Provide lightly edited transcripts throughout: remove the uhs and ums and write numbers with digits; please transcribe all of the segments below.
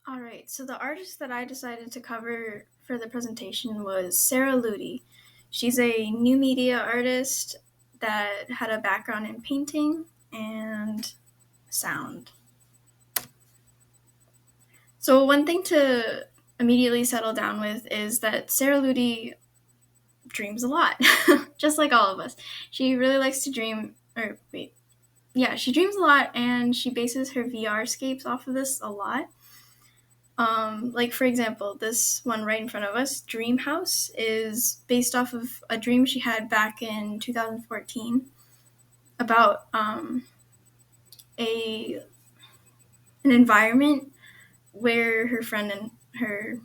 All right, so the artist that I decided to cover for the presentation was Sara Ludy. She's a new media artist that had a background in painting and sound. So, one thing to immediately settle down with is that Sara Ludy dreams a lot, just like all of us. She really likes to dream, or wait, yeah, she dreams a lot and she bases her VR scapes off of this a lot. Like for example, this one right in front of us, Dream House, is based off of a dream she had back in 2014 about a an environment where her friend and her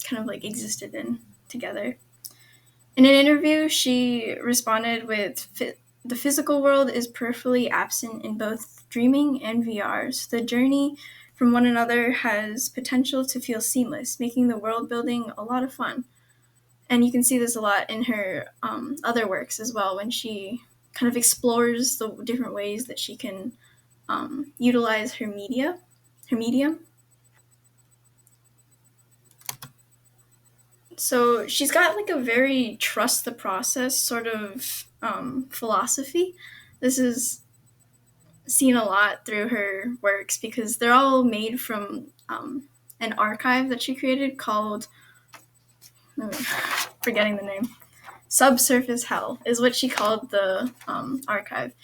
kind of like existed in together. In an interview, she responded with, "The physical world is peripherally absent in both dreaming and VRs. The journey from one another has potential to feel seamless, making the world building a lot of fun." And you can see this a lot in her other works as well, when she kind of explores the different ways that she can utilize her medium. So she's got like a very trust the process sort of philosophy. This is seen a lot through her works because they're all made from an archive that she created called, forgetting the name, Subsurface Hell is what she called the archive.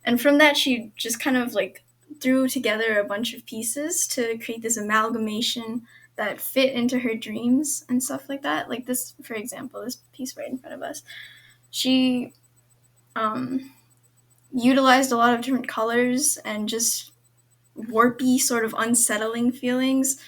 And from that, she just kind of like threw together a bunch of pieces to create this amalgamation that fit into her dreams and stuff like that. Like this, for example, this piece right in front of us. She utilized a lot of different colors and just warpy, sort of unsettling feelings.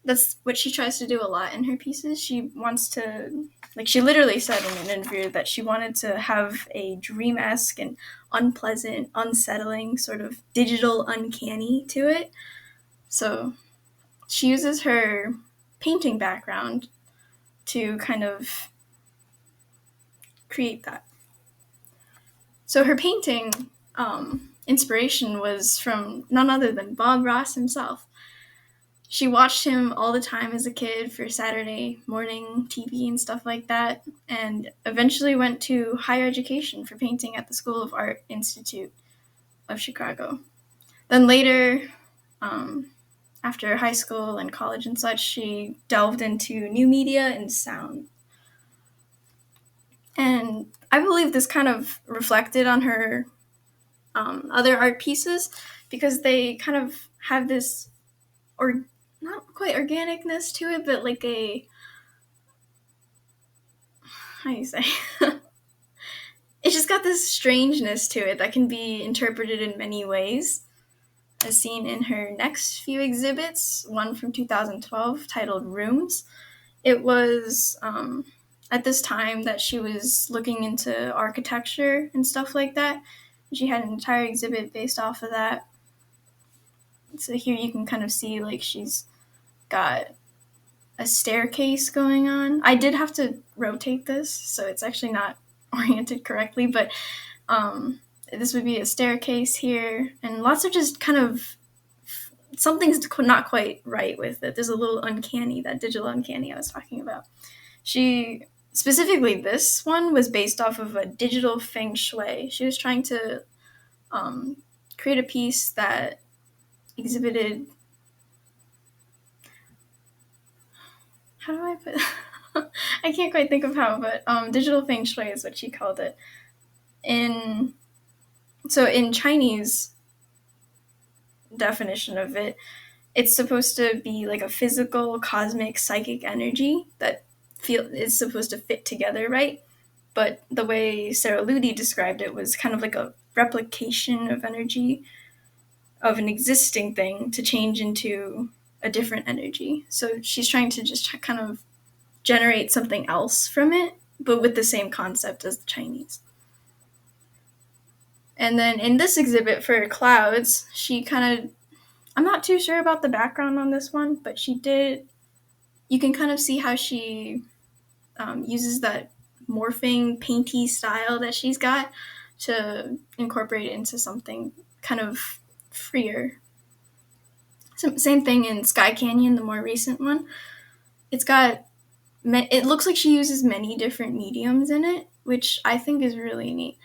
That's what she tries to do a lot in her pieces. She wants to, like, she literally said in an interview that she wanted to have a dream-esque and unpleasant, unsettling, sort of digital uncanny to it. So she uses her painting background to kind of create that. So her painting inspiration was from none other than Bob Ross himself. She watched him all the time as a kid for Saturday morning TV and stuff like that, and eventually went to higher education for painting at the School of Art Institute of Chicago. Then later, after high school and college and such, she delved into new media and sound. And I believe this kind of reflected on her other art pieces because they kind of have this, or not quite organicness to it, but like a, how do you say? It's just got this strangeness to it that can be interpreted in many ways, as seen in her next few exhibits, one from 2012 titled Rooms. It was at this time that she was looking into architecture and stuff like that. She had an entire exhibit based off of that. So here you can kind of see like she's got a staircase going on. I did have to rotate this, so it's actually not oriented correctly, but this would be a staircase here, and lots of just kind of something's not quite right with it. There's a little uncanny, that digital uncanny I was talking about. She, specifically this one, was based off of a digital feng shui. She was trying to create a piece that exhibited, how do I put I can't quite think of how, but digital feng shui is what she called it. In Chinese definition of it, it's supposed to be like a physical, cosmic, psychic energy that is supposed to fit together, right? But the way Sara Ludy described it was kind of like a replication of energy of an existing thing to change into a different energy. So she's trying to just kind of generate something else from it, but with the same concept as the Chinese. And then in this exhibit for clouds, she kind of, I'm not too sure about the background on this one, but she did, you can kind of see how she uses that morphing, painty style that she's got to incorporate it into something kind of freer. Same thing in Sky Canyon, the more recent one. It looks like she uses many different mediums in it, which I think is really neat.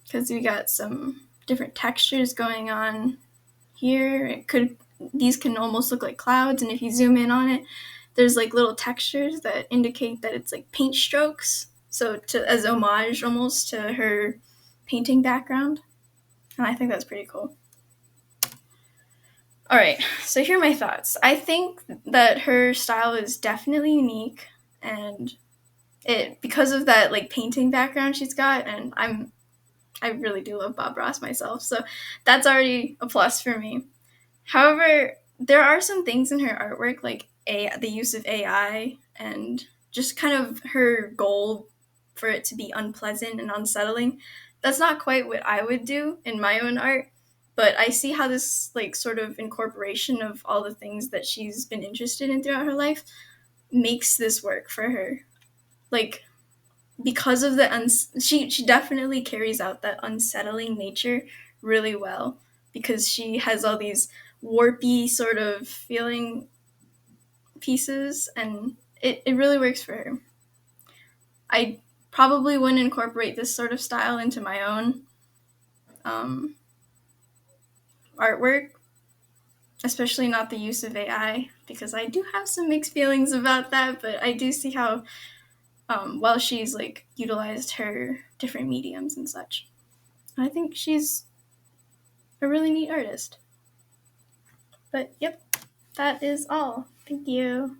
Because we got some different textures going on here. These can almost look like clouds, and if you zoom in on it, there's like little textures that indicate that it's like paint strokes. So as homage almost to her painting background. And I think that's pretty cool. All right, so here are my thoughts. I think that her style is definitely unique, and because of that like painting background she's got, and I really do love Bob Ross myself, so that's already a plus for me. However, there are some things in her artwork, like the use of AI and just kind of her goal for it to be unpleasant and unsettling. That's not quite what I would do in my own art, but I see how this like sort of incorporation of all the things that she's been interested in throughout her life makes this work for her. Like because of she definitely carries out that unsettling nature really well because she has all these warpy sort of feeling pieces, and it really works for her. I probably wouldn't incorporate this sort of style into my own artwork, especially not the use of AI, because I do have some mixed feelings about that, but I do see how well she's like utilized her different mediums and such. I think she's a really neat artist. But yep, that is all. Thank you.